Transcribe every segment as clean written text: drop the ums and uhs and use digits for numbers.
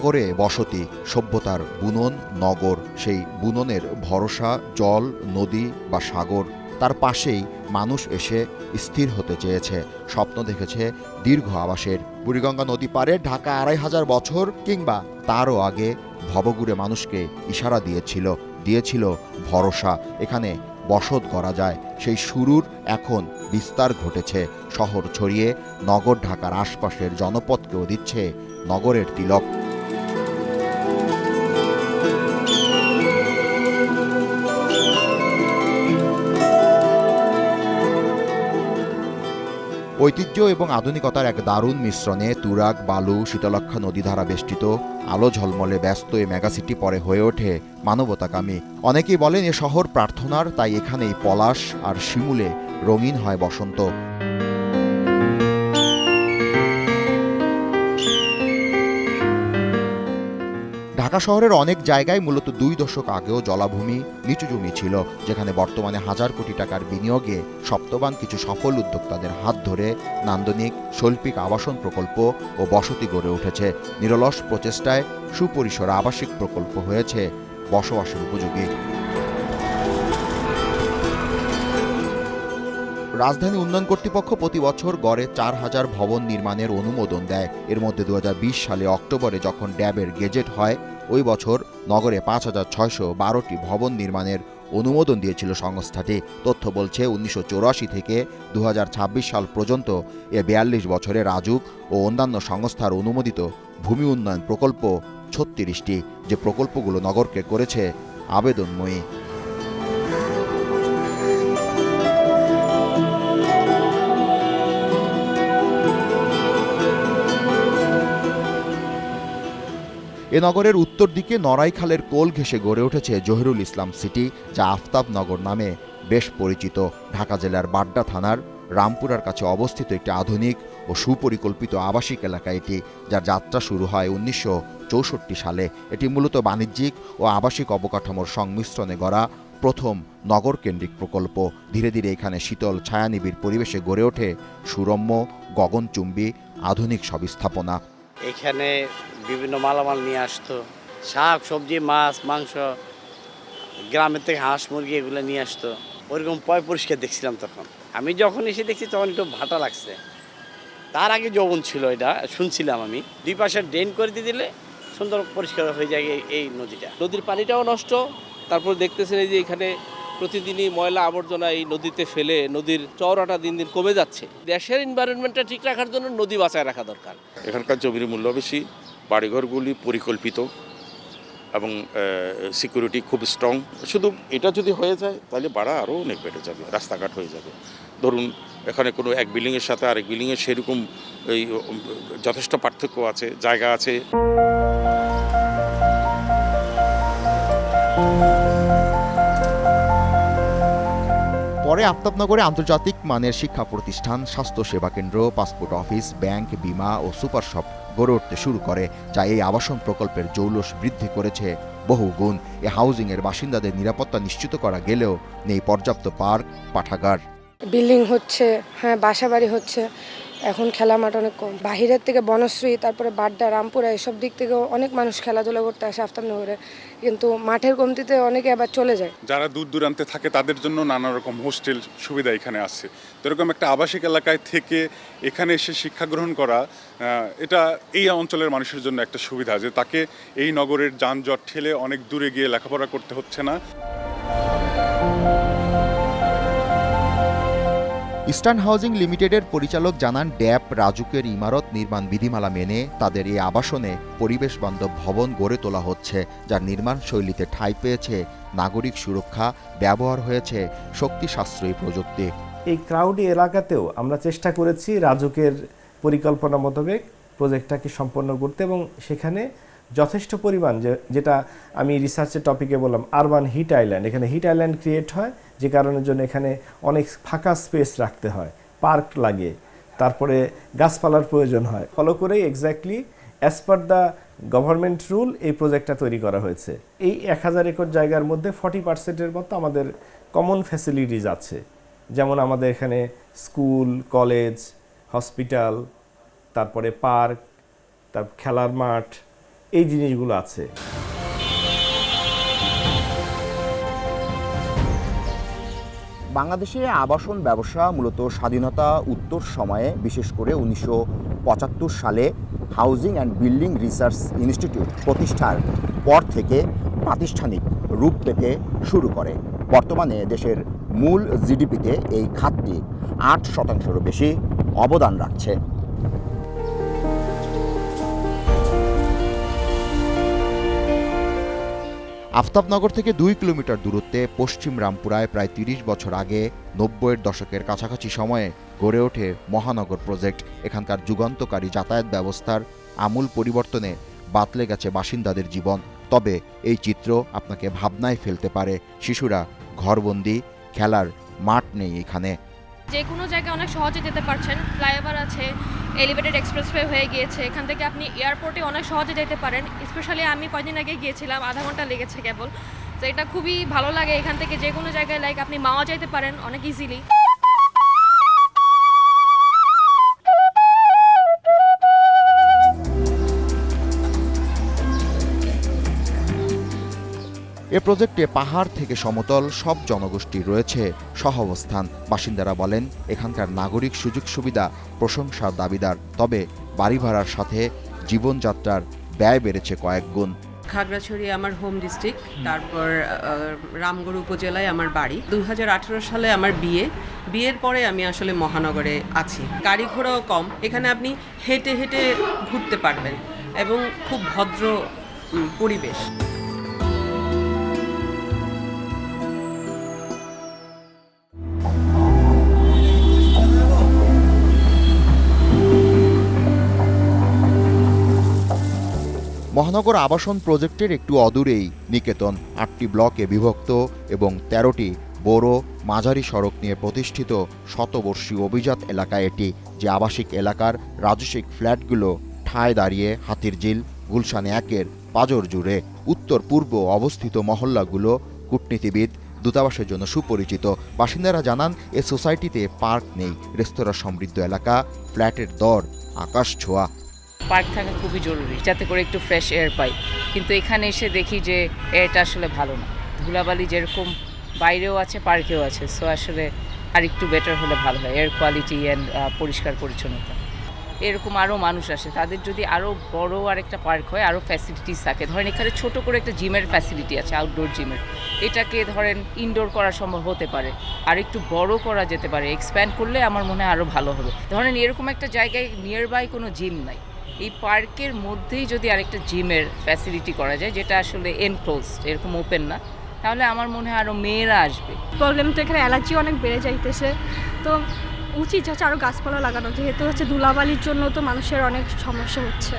নগরে বসতি, সভ্যতার বুনন নগর, সেই বুননের ভরসা জল, নদী বা সাগর। তার পাশেই মানুষ এসে স্থির হতে চেয়েছে, স্বপ্ন দেখেছে দীর্ঘ আবাসের। বুড়িগঙ্গা নদী পারে ঢাকা ২৫০০ বছর কিংবা তারও আগে ভবঘুরে মানুষকে ইশারা দিয়েছিল ভরসা। এখানে বসত করা যায়। সেই শুরুর এখন বিস্তার ঘটেছে। শহর ছড়িয়ে নগর ঢাকার আশপাশের জনপদকেও দিচ্ছে নগরের তিলক। ঐতিহ্য এবং আধুনিকতার এক দারুণ মিশ্রণে তুরাগ, বালু, শীতলক্ষ্যা নদীধারা বেষ্টিত আলো ঝলমলে ব্যস্ত এ মেগাসিটি পরে হয়ে ওঠে মানবতাকামী। অনেকেই বলেন এ শহর প্রার্থনার, তাই এখানেই পলাশ আর শিমুলে রঙিন হয় বসন্ত। ঢাকা শহরের অনেক জায়গায় মূলত ২ দশক আগেও জলাভূমি, নিচু জমি ছিল, যেখানে বর্তমানে হাজার কোটি টাকার বিনিয়োগে সপ্তবান কিছু সফল উদ্যোক্তাদের হাত ধরে নান্দনিক শৈল্পিক আবাসন প্রকল্প ও বসতি গড়ে উঠেছে। নিরলস প্রচেষ্টায় সুপরিসর আবাসিক প্রকল্প হয়েছে বসবাসের উপযোগী। রাজধানী উন্নয়ন কর্তৃপক্ষ প্রতি বছর গড়ে ৪,০০০ ভবন নির্মাণের অনুমোদন দেয়। এর মধ্যে ২০২০ সালে অক্টোবরে যখন ড্যাবের গেজেট হয়, ওই বছর নগরে ৫,৬১২টি ভবন নির্মাণের অনুমোদন দিয়েছিল সংস্থাটি। তথ্য বলছে ১৯৮৪ থেকে ২০২৬ সাল পর্যন্ত এ ৪২ বছরে রাজুক ও অন্যান্য সংস্থার অনুমোদিত ভূমি উন্নয়ন প্রকল্প ৩৬টি, যে প্রকল্পগুলো নগরকে করেছে আবেদনময়ী। এ নগরের উত্তর দিকে নড়াইখালের কোল ঘেঁষে গড়ে উঠেছে জহিরুল ইসলাম সিটি, যা আফতাবনগর নামে বেশ পরিচিত। ঢাকা জেলার বাড্ডা থানার রামপুরার কাছে অবস্থিত একটি আধুনিক ও সুপরিকল্পিত আবাসিক এলাকা এটি, যার যাত্রা শুরু হয় ১৯৬৪ সালে। এটি মূলত বাণিজ্যিক ও আবাসিক অবকাঠামোর সংমিশ্রণে গড়া প্রথম নগরকেন্দ্রিক প্রকল্প। ধীরে ধীরে এখানে শীতল ছায়ানিবিড় পরিবেশে গড়ে ওঠে সুরম্য, গগনচুম্বী আধুনিক সব স্থাপনা। এখানে বিভিন্ন মালামাল নিয়ে আসতো, শাক সবজি, মাছ, মাংস, গ্রামের থেকে হাঁস মুরগি এগুলো নিয়ে আসতো। ওইরকম পরিষ্কার দেখছিলাম তখন। আমি যখন এসে দেখছি তখন একটু ভাটা লাগছে। তার আগে যৌবন ছিল, এটা শুনছিলাম আমি। দুই পাশে ড্রেন করে দিয়ে দিলে সুন্দর পরিষ্কার হয়ে যায় এই নদীটা। নদীর পানিটাও নষ্ট, তারপর দেখতেছেন এই যে এখানে প্রতিদিনই ময়লা আবর্জনা এই নদীতে ফেলে নদীর চওড়াটা দিন দিন কমে যাচ্ছে। দেশের এনভায়রনমেন্টটা ঠিক রাখার জন্য নদী বাঁচায় রাখা দরকার। এখানকার জমির মূল্য বেশি, বাড়িঘরগুলি পরিকল্পিত এবং সিকিউরিটি খুব স্ট্রং। শুধু এটা যদি হয়ে যায় তাহলে ভাড়া আরও অনেক বেড়ে যাবে, রাস্তাঘাট হয়ে যাবে। ধরুন এখানে কোনো এক বিল্ডিংয়ের সাথে আরেক বিল্ডিংয়ের সেরকম এই যথেষ্ট পার্থক্য আছে, জায়গা আছে। পরে আফতাবনগরে আন্তর্জাতিক মানের শিক্ষা প্রতিষ্ঠান, স্বাস্থ্য সেবা কেন্দ্র, পাসপোর্ট অফিস, ব্যাংক, বিমা ও সুপার শপ গড়ে উঠতে শুরু করে, যা এই আবাসন প্রকল্পের জৌলস বৃদ্ধি করেছে বহু গুণ। এ হাউজিংয়ের বাসিন্দাদের নিরাপত্তা নিশ্চিত করা গেলেও নেই পর্যাপ্ত পার্ক, পাঠাগার। বিল্ডিং হচ্ছে, হ্যাঁ বাসা বাড়ি হচ্ছে, এখন খেলা মাঠ অনেক কম। বাহিরের থেকে বনশ্রী, তারপরে বাড্ডা, রামপুরা এসব দিক থেকেও অনেক মানুষ খেলাধুলা করতে আসে আফতাবনগরে, কিন্তু মাঠের কমতিতে অনেকে আবার চলে যায়। যারা দূর দূরান্তে থাকে তাদের জন্য নানা রকম হোস্টেল সুবিধা এখানে আছে। তো এরকম একটা আবাসিক এলাকায় থেকে এখানে এসে শিক্ষা গ্রহণ করা, এটা এই অঞ্চলের মানুষের জন্য একটা সুবিধা, যে তাকে এই নগরের যানজট ঠেলে অনেক দূরে গিয়ে লেখাপড়া করতে হচ্ছে না। ইস্টার্ন হাউজিং লিমিটেডের পরিচালক জানান, ড্যাব রাজুকের ইমারত নির্মাণ বিধিমালা মেনে তাদের এই আবাসনে পরিবেশ বান্ধব ভবন গড়ে তোলা হচ্ছে, যার নির্মাণ শৈলীতে ঠাঁই পেয়েছে নাগরিক সুরক্ষা, ব্যবহার হয়েছে শক্তি সাশ্রয়ী প্রযুক্তি। এই ক্রাউডি এলাকাতেও আমরা চেষ্টা করেছি রাজুকের পরিকল্পনা মোতাবেক প্রজেক্টটাকে সম্পন্ন করতে, এবং সেখানে যথেষ্ট পরিমাণ, যেটা আমি রিসার্চের টপিকে বললাম, আরবান হিট আইল্যান্ড, এখানে হিট আইল্যান্ড ক্রিয়েট হয়, যে কারণের জন্য এখানে অনেক ফাঁকা স্পেস রাখতে হয়, পার্ক লাগে, তারপরে গাছপালার প্রয়োজন হয়। ফলো করেই exactly as per the government rule এই প্রজেক্টটা তৈরি করা হয়েছে। এই ১,০০০ একর জায়গার মধ্যে 40%-এর মতো আমাদের কমন ফ্যাসিলিটিস আছে, যেমন আমাদের এখানে স্কুল, কলেজ, হসপিটাল, তারপরে পার্ক, তার খেলার মাঠ, এই জিনিসগুলো আছে। বাংলাদেশে আবাসন ব্যবসা মূলত স্বাধীনতা উত্তর সময়ে, বিশেষ করে 1975 সালে housing and building research institute প্রতিষ্ঠার পর থেকে প্রাতিষ্ঠানিক রূপ পেতে শুরু করে। বর্তমানে দেশের মূল জিডিপিতে এই খাতটি 8%-এরও বেশি অবদান রাখছে। আফতাবনগর থেকে 2 কিলোমিটার দূরত্বে পশ্চিম রামপুরায় প্রায় 30 বছর আগে 90-এর দশকের কাছাকাছি সময়ে গড়ে ওঠে মহানগর প্রজেক্ট। এখানকার যুগান্তকারী যাতায়াত ব্যবস্থার আমূল পরিবর্তনে বাতলে গেছে বাসিন্দাদের জীবন। তবে এই চিত্র আপনাকে ভাবনায় ফেলতে পারে। শিশুরা ঘরবন্দি, খেলার মাঠ নেই এখানে। যে কোনো জায়গায় অনেক সহজে যেতে পারছেন, ফ্লাইওভার আছে, এলিভেটেড এক্সপ্রেসওয়ে হয়ে গিয়েছে, এখান থেকে আপনি এয়ারপোর্টে অনেক সহজে যেতে পারেন। স্পেশালি আমি কয়েকদিন আগে গিয়েছিলাম, আধা ঘন্টা লেগেছে কেবল। তো এটা খুবই ভালো লাগে, এখান থেকে যে কোনো জায়গায় লাইক আপনি মাওয়া যেতে পারেন অনেক ইজিলি। এ প্রজেক্টে পাহাড় থেকে সমতল সব জনগোষ্ঠীর রয়েছে সহাবস্থান। বাসিন্দারা বলেন এখানকার নাগরিক সুযোগ সুবিধা প্রশংসার দাবিদার। তবে বাড়ি ভাড়ার সাথে জীবনযাত্রার ব্যয় বেড়েছে কয়েক গুণ। খাগড়াছড়ি আমার হোম ডিস্ট্রিক্ট, তারপর রামগড় উপজেলায় আমার বাড়ি। 2018 সালে আমার বিয়ের পরে আমি আসলে মহানগরে আছি। গাড়ি ঘোড়াও কম, এখানে আপনি হেঁটে হেঁটে ঘুরতে পারবেন এবং খুব ভদ্র পরিবেশ। মহানগর আবাসন প্রজেক্টের একটু অদূরেই নিকেতন। 8টি ব্লকে বিভক্ত এবং 13টি বড় মাঝারি সড়ক নিয়ে প্রতিষ্ঠিত শতবর্ষী অভিজাত এলাকা এটি, যে আবাসিক এলাকার রাজস্বিক ফ্ল্যাটগুলো ঠায় দাঁড়িয়ে হাতিরঝিল, গুলশান 1-এর পাজর জুড়ে। উত্তর পূর্ব অবস্থিত মহল্লাগুলো কূটনীতিবিদ, দূতাবাসের জন্য সুপরিচিত। বাসিন্দারা জানান এ সোসাইটিতে পার্ক নেই, রেস্তোরাঁ সমৃদ্ধ এলাকা, ফ্ল্যাটের দর আকাশ ছোঁয়া। পার্ক থাকা খুবই জরুরি, যাতে করে একটু ফ্রেশ এয়ার পাই। কিন্তু এখানে এসে দেখি যে এয়ারটা আসলে ভালো না। ধুলাবালি যেরকম বাইরেও আছে, পার্কেও আছে। সো আসলে আর একটু বেটার হলে ভালো হয়, এয়ার কোয়ালিটি অ্যান্ড পরিষ্কার পরিচ্ছন্নতা। এরকম আরও মানুষ আসে, তাদের যদি আরও বড় আর একটা পার্ক হয়, আরও ফ্যাসিলিটিস থাকে। ধরেন এখানে ছোট করে একটা জিমের ফ্যাসিলিটি আছে, আউটডোর জিমের। এটাকে ধরেন ইনডোর করা সম্ভব হতে পারে, আর একটু বড় করা যেতে পারে। এক্সপ্যান্ড করলে আমার মনে হয় আরও ভালো হবে। ধরেন এরকম একটা জায়গায় নিয়ার বাই কোনো জিম নাই, এই পার্কের মধ্যেই যদি আরেকটা জিমের ফ্যাসিলিটি করা যায়, যেটা আসলে এনক্লোজড, এরকম ওপেন না, তাহলে আমার মনে হয় আরও মেয়েরা আসবে। প্রবলেম তো এখানে অ্যালার্জি অনেক বেড়ে যাইতেছে, তো উচিত হচ্ছে আরও গাছপালা লাগানো, যেহেতু হচ্ছে ধুলাবালির জন্য তো মানুষের অনেক সমস্যা হচ্ছে।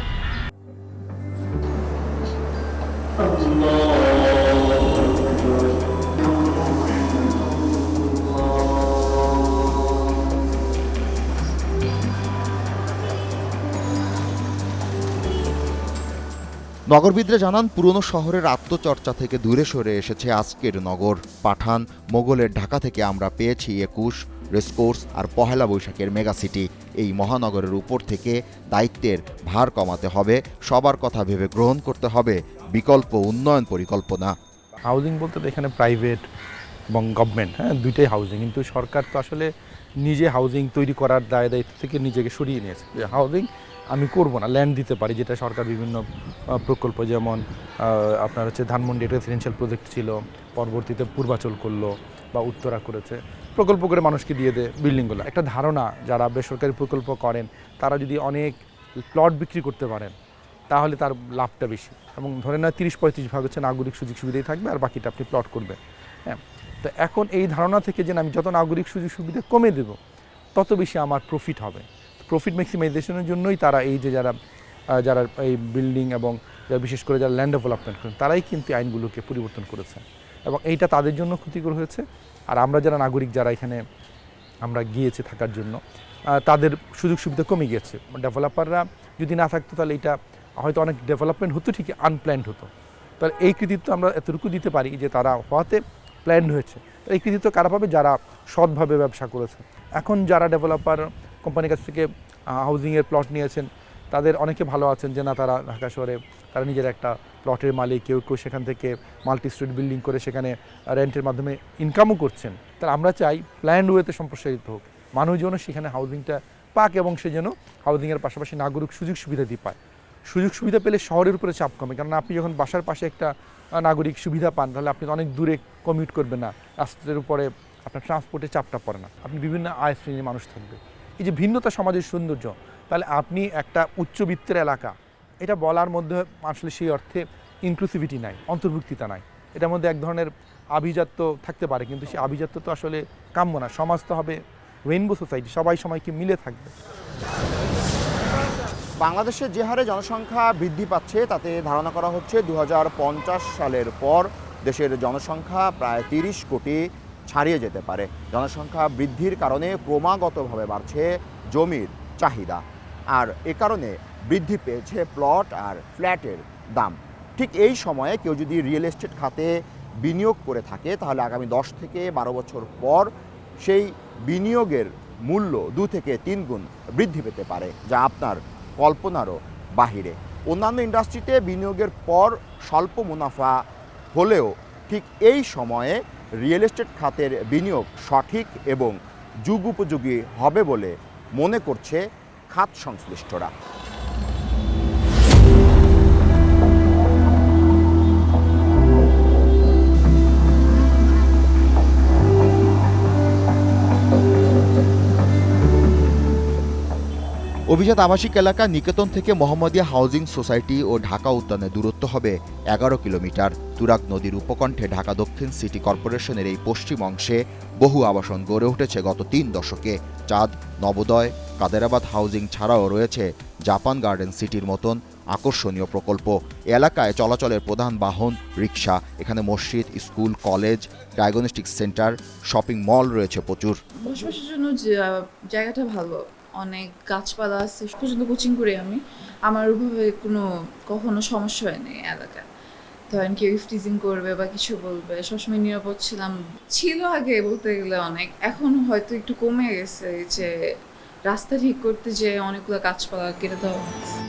নগরবিদরা জানান পুরনো শহরের আত্মচর্চা থেকে দূরে সরে এসেছে আজকের নগর। পাঠান, মোগলের ঢাকা থেকে আমরা পেয়েছি 21, রেসকোর্স আর পহেলা বৈশাখের মেগাসিটি। এই মহানগরের উপর থেকে দায়িত্বের ভার কমাতে হবে, সবার কথা ভেবে গ্রহণ করতে হবে বিকল্প উন্নয়ন পরিকল্পনা। হাউজিং বলতে তো এখানে প্রাইভেট এবং গভর্নমেন্ট, দুইটাই হাউজিং। কিন্তু সরকার তো আসলে নিজে হাউজিং তৈরি করার দায়িত্ব থেকে নিজেকে সরিয়ে নিয়েছে। যে হাউজিং আমি করব না, ল্যান্ড দিতে পারি, যেটা সরকার বিভিন্ন প্রকল্প, যেমন আপনার হচ্ছে ধানমন্ডি রেসিডেন্সিয়াল প্রজেক্ট ছিল, পরবর্তীতে পূর্বাচল করলো বা উত্তরা করেছে, প্রকল্প করে মানুষকে দিয়ে দেয় বিল্ডিংগুলো। একটা ধারণা, যারা বেসরকারি প্রকল্প করেন তারা যদি অনেক প্লট বিক্রি করতে পারেন তাহলে তার লাভটা বেশি। এবং ধরে না 30-35 ভাগ হচ্ছে নাগরিক সুযোগ সুবিধাই থাকবে, আর বাকিটা আপনি প্লট করবেন। হ্যাঁ, তো এখন এই ধারণা থেকে যে আমি যত নাগরিক সুযোগ সুবিধা কমে দেব তত বেশি আমার প্রফিট হবে। প্রফিট ম্যাক্সিমাইজেশনের জন্যই তারা এই যে যারা এই বিল্ডিং এবং বিশেষ করে যারা ল্যান্ড ডেভেলপমেন্ট করেন তারাই কিন্তু আইনগুলোকে পরিবর্তন করেছে, এবং এইটা তাদের জন্য ক্ষতিকর হয়েছে। আর আমরা যারা নাগরিক, যারা এখানে আমরা গিয়েছি থাকার জন্য, তাদের সুযোগ সুবিধা কমে গিয়েছে। ডেভেলপাররা যদি না থাকতো তাহলে এটা হয়তো অনেক ডেভেলপমেন্ট হতো, ঠিকই আনপ্ল্যান্ড হতো। তাহলে এই কৃতিত্ব আমরা এতটুকু দিতে পারি যে তারা হওয়াতে প্ল্যান্ড হয়েছে। এই কৃতিত্ব কারা পাবে? যারা সৎভাবে ব্যবসা করেছে। এখন যারা ডেভেলপার কোম্পানির কাছ থেকে হাউজিংয়ের প্লট নিয়েছেন তাদের অনেকে ভালো আছেন যে না তারা ঢাকা শহরে তারা নিজের একটা প্লটের মালিক, কেউ কেউ সেখান থেকে মাল্টি স্ট্রিট বিল্ডিং করে সেখানে রেন্টের মাধ্যমে ইনকামও করছেন। তাহলে আমরা চাই প্ল্যান্ড ওয়েতে সম্প্রসারিত হোক, মানুষজনও সেখানে হাউজিংটা পাক এবং সে যেন হাউজিংয়ের পাশাপাশি নাগরিক সুযোগ সুবিধাটি পায়। সুযোগ সুবিধা পেলে শহরের উপরে চাপ কমে, কারণ আপনি যখন বাসার পাশে একটা নাগরিক সুবিধা পান তাহলে আপনি অনেক দূরে কমিউট করবেন না, রাস্তার উপরে আপনার ট্রান্সপোর্টের চাপটা পড়ে না, আপনি বিভিন্ন আয় শ্রেণীর মানুষ থাকবে। এই যে ভিন্নতা সমাজের সৌন্দর্য, তাহলে আপনি একটা উচ্চবিত্তের এলাকা এটা বলার মধ্যে আসলে সেই অর্থে ইনক্লুসিভিটি নাই, অন্তর্ভুক্তিতা নাই, এটার মধ্যে এক ধরনের আভিজাত্য থাকতে পারে, কিন্তু সেই আভিজাত্য তো আসলে কাম্য না। সমাজ তো হবে রেইনবো সোসাইটি, সবাই সবাইকে মিলে থাকবে। বাংলাদেশে যে হারে জনসংখ্যা বৃদ্ধি পাচ্ছে তাতে ধারণা করা হচ্ছে 2050 সালের পর দেশের জনসংখ্যা প্রায় 30 কোটি ছাড়িয়ে যেতে পারে। জনসংখ্যা বৃদ্ধির কারণে ক্রমাগতভাবে বাড়ছে জমির চাহিদা, আর এ কারণে বৃদ্ধি পেয়েছে প্লট আর ফ্ল্যাটের দাম। ঠিক এই সময়ে কেউ যদি রিয়েল এস্টেট খাতে বিনিয়োগ করে থাকে তাহলে আগামী 10 থেকে 12 বছর পর সেই বিনিয়োগের মূল্য 2 থেকে 3 গুণ বৃদ্ধি পেতে পারে, যা আপনার কল্পনারও বাহিরে। অন্যান্য ইন্ডাস্ট্রিতে বিনিয়োগের পর স্বল্প মুনাফা হলেও ঠিক এই সময়ে রিয়েল এস্টেট খাতের বিনিয়োগ সঠিক এবং যুগোপযোগী হবে বলে মনে করছে খাত সংশ্লিষ্টরা। অভিজাত আবাসিক এলাকা নিকেতন থেকে মোহাম্মদিয়া হাউজিং সোসাইটি ও ঢাকা উদ্যানের দূরত্ব হবে 11 কিলোমিটার। তুরাগ নদীর উপকণ্ঠে ঢাকা দক্ষিণ সিটি কর্পোরেশনের এই পশ্চিম অংশে বহু আবাসন গড়ে উঠেছে গত 3 দশকে। চাঁদ, নবোদয়, কাদেরাবাদ হাউজিং ছাড়াও রয়েছে জাপান গার্ডেন সিটির মতন আকর্ষণীয় প্রকল্প। এলাকায় চলাচলের প্রধান বাহন রিক্সা। এখানে মসজিদ, school, college, diagnostic centre, shopping mall রয়েছে প্রচুর। বসবাসের জন্য জায়গাটা ভালো, অনেক গাছপালা আছে। পর্যন্ত কোচিং করি আমি, আমার ওইভাবে কখনো সমস্যা হয়নি এলাকায়। ধরেন কেউ ইফটিজিং করবে বা কিছু বলবে, সবসময় নিরাপদ ছিল আগে বলতে গেলে অনেক। এখন হয়তো একটু কমে গেছে, যে রাস্তা ঠিক করতে যে অনেকগুলো গাছপালা কেটে দেওয়া হয়েছে।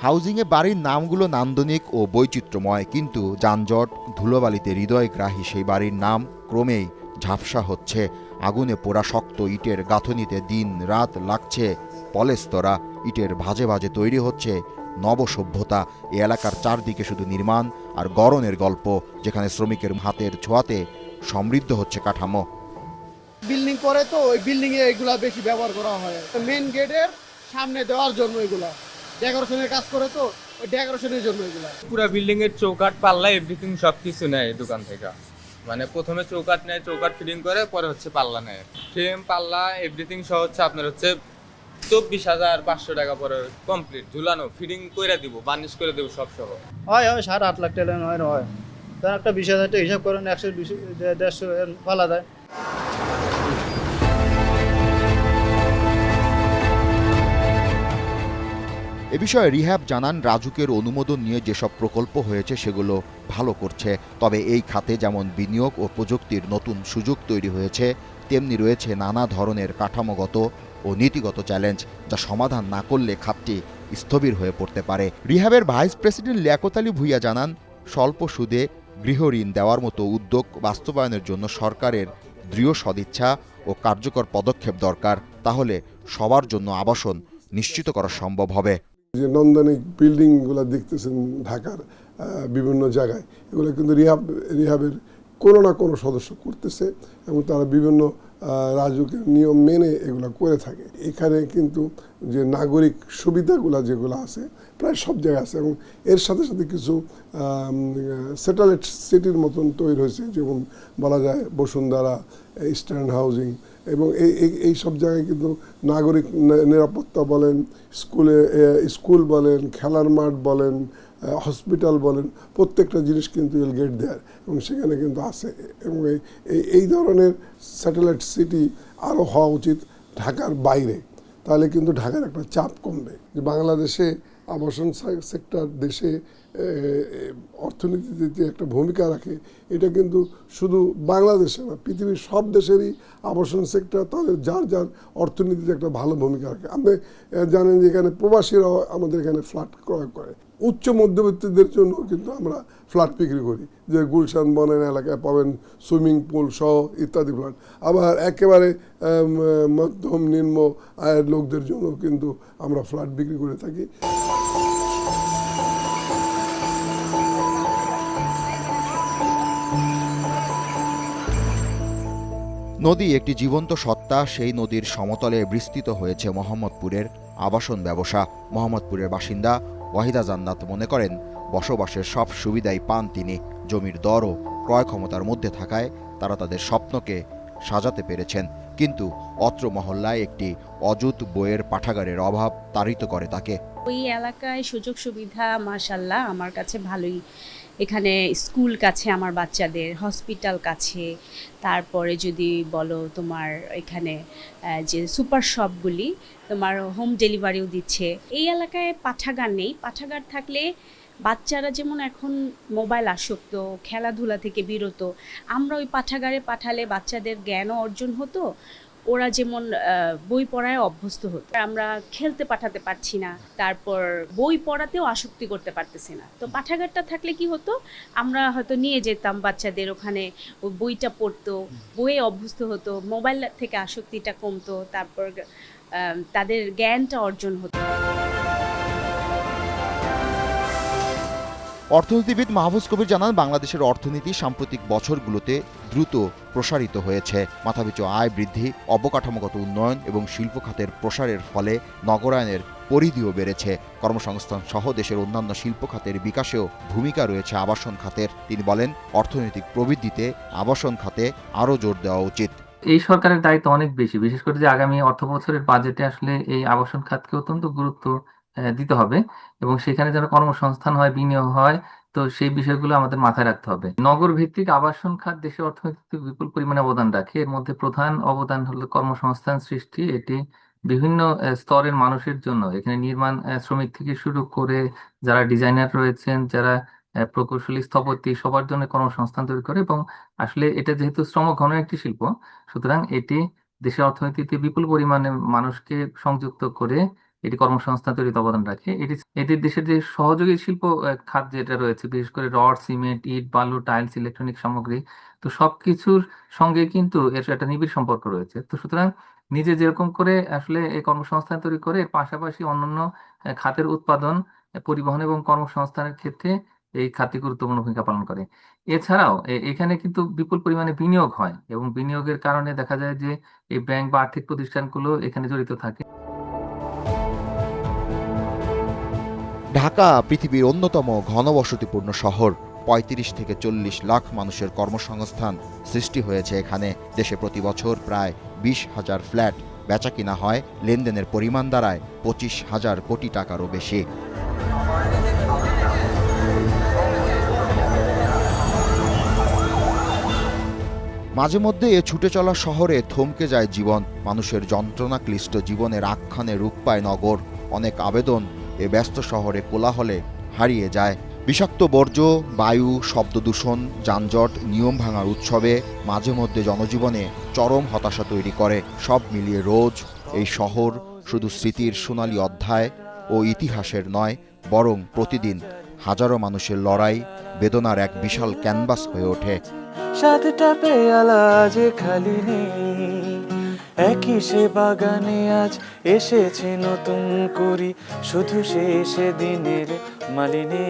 হাউজিংয়ে বাড়ির নামগুলো নান্দনিক ও বৈচিত্র্যময়, কিন্তু যানজট, ধুলোবালিতে হৃদয়গ্রাহী সেই বাড়ির নাম ক্রমেই ঝাপসা হচ্ছে। আগুনে পোড়া শক্ত ইটের গাঁথনিতে দিন রাত লাগছে পলেস্তরা। ইটের ভাজে ভাজে তৈরি হচ্ছে নবসভ্যতা। এ এলাকার চারদিকে শুধু নির্মাণ আর গড়নের গল্প, যেখানে শ্রমিকের হাতের ছোঁয়াতে সমৃদ্ধ হচ্ছে কাঠামো। বিল্ডিং করে তো ওই বিল্ডিংয়ে এগুলা বেশি ব্যবহার করা হয়, মেন গেটের সামনে দেওয়ার জন্য এগুলা ডেকোরেশনের কাজ করে, তো ওই ডেকোরেশনের জন্য এগুলা। পুরো বিল্ডিং এর চৌকাঠ, পাল্লা, এভরিথিং সবকিছু নেয় দোকান থেকে। মানে প্রথমে চৌকাঠ নেয়, চৌকাঠ ফিটিং করে, পরে হচ্ছে পাল্লা নেয়। ফ্রেম, পাল্লা, এভরিথিং সহ হচ্ছে আপনার হচ্ছে 24,500 টাকা পরে কমপ্লিট। ঝুলানো, ফিটিং করে দিব, বার্নিশ করে দেবো সব সহ। হয় 7-8 লাখ টাকা হয়। তার একটা 20,000 টাকা হিসাব করেন, 120-150 পালা দেয়। এ বিষয়ে রিহ্যাব জানান, রাজুকের অনুমোদন নিয়ে যেসব প্রকল্প হয়েছে সেগুলো ভালো করছে। তবে এই খাতে যেমন বিনিয়োগ ও প্রযুক্তির নতুন সুযোগ তৈরি হয়েছে, তেমনি রয়েছে নানা ধরনের কাঠামোগত ও নীতিগত চ্যালেঞ্জ, যা সমাধান না করলে খাতটি স্থবির হয়ে পড়তে পারে। রিহ্যাবের ভাইস প্রেসিডেন্ট লিয়াকত আলী ভূঁইয়া জানান, স্বল্প সুদে গৃহঋণ দেওয়ার মতো উদ্যোগ বাস্তবায়নের জন্য সরকারের দৃঢ় সদিচ্ছা ও কার্যকর পদক্ষেপ দরকার। তাহলে সবার জন্য আবাসন নিশ্চিত করা সম্ভব হবে। যে নান্দনিক বিল্ডিংগুলো দেখতেছেন ঢাকার বিভিন্ন জায়গায়, এগুলো কিন্তু রিহাবের কোনো না কোনো সদস্য করতেছে এবং তারা বিভিন্ন রাজুকের নিয়ম মেনে এগুলো করে থাকে। এখানে কিন্তু যে নাগরিক সুবিধাগুলো যেগুলো আছে প্রায় সব জায়গায় আছে, এবং এর সাথে সাথে কিছু স্যাটেলাইট সিটির মতন তৈরি হয়েছে, যেমন বলা যায় বসুন্ধরা, ইস্টার্ন হাউজিং, এবং এই সব জায়গায় কিন্তু নাগরিক নিরাপত্তা বলেন, স্কুল বলেন, খেলার মাঠ বলেন, হসপিটাল বলেন, প্রত্যেকটা জিনিস কিন্তু গেট দেয়ার, এবং সেখানে কিন্তু আছে। এবং এই ধরনের স্যাটেলাইট সিটি আরও হওয়া উচিত ঢাকার বাইরে, তাহলে কিন্তু ঢাকার একটা চাপ কমবে। যে বাংলাদেশে আবাসন সেক্টর দেশে অর্থনীতিতে যে একটা ভূমিকা রাখে, এটা কিন্তু শুধু বাংলাদেশে না, পৃথিবীর সব দেশেরই আবাসন সেক্টর তাদের যার যার অর্থনীতিতে একটা ভালো ভূমিকা রাখে। আপনি জানেন যে এখানে প্রবাসীরাও আমাদের এখানে ফ্ল্যাট ক্রয় করে, উচ্চ মধ্যবিত্তদের জন্য কিন্তু আমরা ফ্ল্যাট বিক্রি করি, যে গুলশান বনের এলাকায় পাবেন সুইমিং পুল সহ ইত্যাদি ফ্ল্যাট। আবার একেবারে মধ্যম নিম্ন আয়ের লোকদের জন্য কিন্তু আমরা ফ্ল্যাট বিক্রি করে থাকি। নদী একটি জীবন্ত সত্তা, সেই নদীর সমতলে বিস্তৃত হয়েছে মোহাম্মদপুরের আবাসন ব্যবসা। মোহাম্মদপুরের বাসিন্দা ওয়াহিদা জান্নাত মনে করেন, বসবাসের সব সুবিধাই পান তিনি। জমির দরও ক্রয় ক্ষমতার মধ্যে থাকায় তারা তাদের স্বপ্নকে সাজাতে পেরেছেন। কিন্তু অত্র মহল্লায় একটি অযুত বইয়ের পাঠাগারের অভাব তাড়িত করে তাকে। ওই এলাকায় সুযোগ সুবিধা মাশাআল্লাহ আমার কাছে ভালোই। এখানে স্কুল কাছে আমার বাচ্চাদের, হসপিটাল কাছে, তারপরে যদি বলো তোমার এখানে যে সুপার শপগুলি তোমার হোম ডেলিভারিও দিচ্ছে। এই এলাকায় পাঠাগার নেই। পাঠাগার থাকলে বাচ্চারা যেমন এখন মোবাইল আসক্ত, খেলাধুলা থেকে বিরত, আমরা ওই পাঠাগারে পাঠালে বাচ্চাদের জ্ঞানও অর্জন হতো, ওরা যেমন বই পড়ায় অভ্যস্ত হতো। আমরা খেলতে পাঠাতে পারছি না, তারপর বই পড়াতেও আসক্তি করতে পারতেছি না। তো পাঠাগারটা থাকলে কি হতো, আমরা হয়তো নিয়ে যেতাম বাচ্চাদের, ওখানে ওই বইটা পড়তো, বইয়ে অভ্যস্ত হতো, মোবাইল থেকে আসক্তিটা কমতো, তারপর তাদের জ্ঞানটা অর্জন হতো। অর্থনীতিবিদ মাহফুজ কবির জানান, বাংলাদেশের অর্থনীতি সাম্প্রতিক বছরগুলোতে দ্রুত প্রসারিত হয়েছে। মাথাপিছু আয় বৃদ্ধি, অবকাঠামোগত উন্নয়ন এবং শিল্প খাতের প্রসারের ফলে নগরায়নের পরিধিও বেড়েছে। কর্মসংস্থান সহ দেশের অন্যান্য শিল্প খাতের বিকাশেও ভূমিকা রয়েছে আবাসন খাতের। তিনি বলেন, অর্থনৈতিক প্রবৃদ্ধিতে আবাসন খাতে আরও জোর দেওয়া উচিত। এই সরকারের দায়িত্ব অনেক বেশি, বিশেষ করে যে আগামী অর্থ বছরের বাজেটে আসলে এই আবাসন খাতকে অত্যন্ত গুরুত্ব দিতে হবে এবং সেখানে যেন কর্মসংস্থান হয়, বিনিয়োগ হয়। তো সেই বিষয়গুলো আমাদের মাথায় রাখতে হবে। নগর ভিত্তিক আবাসন খাত দেশের অর্থনীতিতে বিপুল পরিমাণে অবদান রাখে। এর মধ্যে প্রধান অবদান হলো কর্মসংস্থান সৃষ্টি। এটি বিভিন্ন স্তরের মানুষের জন্য, এখানে নির্মাণ শ্রমিক থেকে শুরু করে যারা ডিজাইনার রয়েছেন, যারা প্রকৌশলী, স্থপতি, সবার জন্য কর্মসংস্থান তৈরি করে। এবং আসলে এটা যেহেতু শ্রমঘন একটি শিল্প, সুতরাং এটি দেশের অর্থনীতিতে বিপুল পরিমাণে মানুষকে সংযুক্ত করে এটি কর্মসংস্থান তৈরিতে অবদান রাখে। এটি দেশের যে সহযোগী শিল্প খাত যেটা রয়েছে, বিশেষ করে রড, সিমেন্ট, ইট, বালু, টাইলস, ইলেকট্রনিক সামগ্রী, তো সবকিছুর সঙ্গে কিন্তু এর একটা নিবিড় সম্পর্ক রয়েছে। তো সুতরাং নিজে যেরকম করে আসলে এই কর্মসংস্থান তৈরি করে, এর পাশাপাশি অন্যান্য খাতের উৎপাদন, পরিবহন এবং কর্মসংস্থানের ক্ষেত্রে এই খাতটি গুরুত্বপূর্ণ ভূমিকা পালন করে। এছাড়াও এখানে কিন্তু বিপুল পরিমাণে বিনিয়োগ হয় এবং বিনিয়োগের কারণে দেখা যায় যে এই ব্যাংক বা আর্থিক প্রতিষ্ঠানগুলো এখানে জড়িত থাকে। ঢাকা পৃথিবীর অন্যতম ঘনবসতিপূর্ণ শহর। ৩৫ থেকে ৪০ লাখ মানুষের কর্মসংস্থান সৃষ্টি হয়েছে এখানে। দেশে প্রতি বছর প্রায় ২০,০০০ ফ্ল্যাট বেচা কিনা হয়, লেনদেনের পরিমাণ দাঁড়ায় ২৫,০০০ কোটি টাকারও বেশি। মাঝে মধ্যে এ ছুটে চলা শহরে থমকে যায় জীবন। মানুষের যন্ত্রণা ক্লিষ্ট জীবনের আখ্যানে রূপ পায় নগর। অনেক আবেদন এ ব্যস্ত শহরে কোলাহলে হারিয়ে যায়। বিষাক্ত বর্জ্য, বায়ু, শব্দদূষণ, যানজট, নিয়ম ভাঙার উৎসবে মাঝে মধ্যে জনজীবনে চরম হতাশা তৈরি করে। সব মিলিয়ে রোজ এই শহর শুধু স্মৃতির সোনালী অধ্যায় ও ইতিহাসের নয়, বরং প্রতিদিন হাজারো মানুষের লড়াই, বেদনার এক বিশাল ক্যানভাস হয়ে ওঠে। সাতটা পেয়ালা আজ খালি নেই, একই সে বাগানে আজ এসেছে নতুন করি, শুধু শেষ দিনের মালিনী।